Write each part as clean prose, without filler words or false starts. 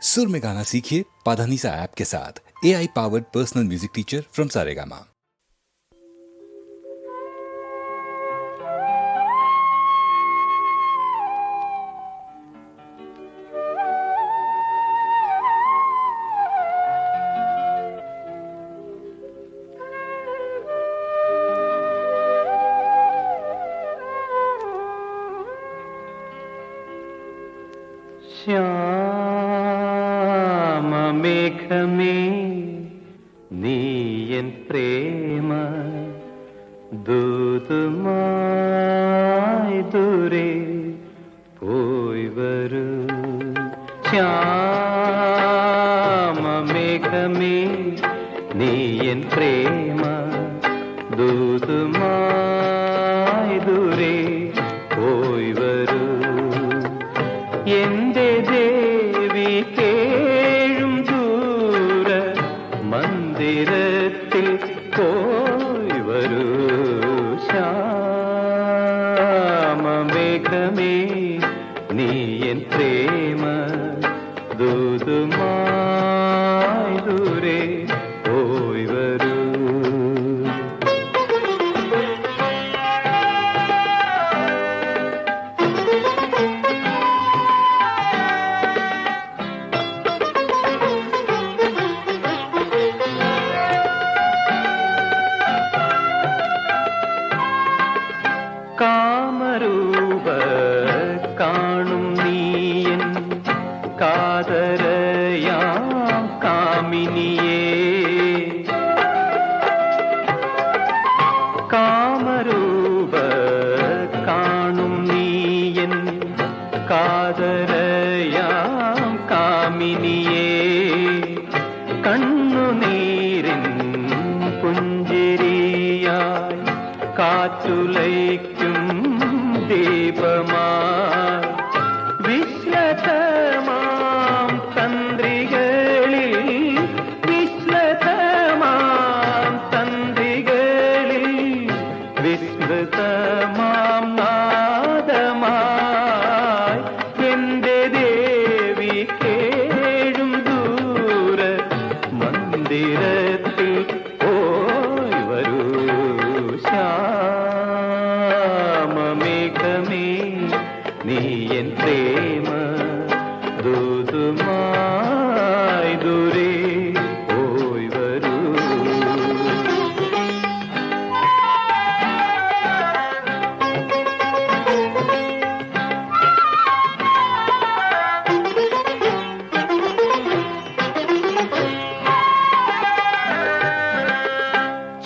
सुर में गाना सीखिए पाधानीसा ऐप के साथ। AI powered personal music teacher from Saregama. ശ്യാമ മേഘമേ നീയൻ പ്രേമ ദൂതുമായി ദൂരെ പോയി വരൂ. ശ്യാമ മേഘമേ നീയൻ പ്രേമ ദൂതുമായി ദൂരെ പോയി വരൂ. എന്റെ ദേവി കേഴും ദൂര മന്ദിരത്തിൽ പോയി വരൂ. ശ്യാമ മേഘമേ നീ എൻ പ്രേമ ദൂതുമായി ദൂരെ പോയി വരൂ. കാമരൂപ കാണും നീയൻ കാതരയാം കാമിനിയേ. കാമരൂപ കാണും നീയൻ കാതരയാം കാമിനിയേ. കണ്ണുനീരിൻ പുഞ്ചിരിയായി കാറ്റുലയ്ക്കും ദീപമായി വിശ്ലതമാം തന്ത്രികളിൽ വിശ്ലതമാം തന്ത്രികളിൽ വിസ്മൃതമാം നാദമായി എന്റെ ദേവി കേഴും ദൂര മന്ദിരത്തിൽ പോയി വരൂ. ശ്യാമ മേഘമേ നീ എൻ പ്രേമ ദൂതുമായി ദൂരെ പോയി വരൂ.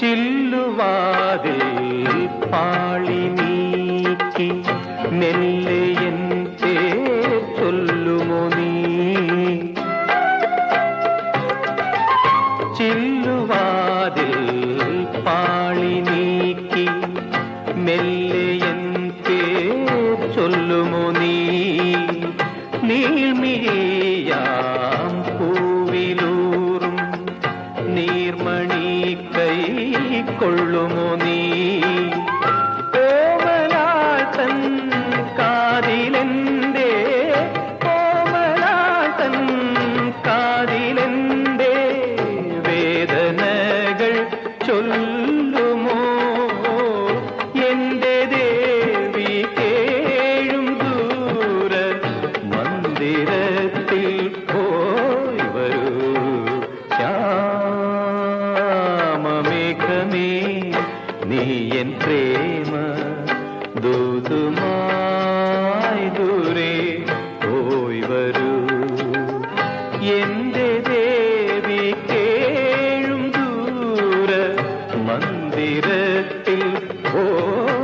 ചില്ലുവാതിൽ പാളി നീക്കി മെല്ലെ എൻ പേർ ചൊല്ലുമോ നീ. ചില്ലുവാതിൽ പാളി നീക്കി മെല്ലെ എൻ പേർ ചൊല്ലുമോ നീ. നീൾമിഴിയാം പൂവിലൂറും നീർമണി കൈ കൊള്ളുമോ നീ. കോമലാതൻ കാതിലെന്റെ കോമലാതൻ കാതിലെന്റെ വേദനകൾ ചൊല്ലുമോ. എന്റെ ദേവി കേഴും ദൂര മന്ദിരത്തിൽ പോയി വരൂ. ശ്യാമ മേഘമേ നീ എൻ പ്രേമ ദൂതുമായി ദൂരെ പോയി വരൂ. എന്റെ ദേവി കേഴും ദൂര മന്ദിരത്തിൽ പോയി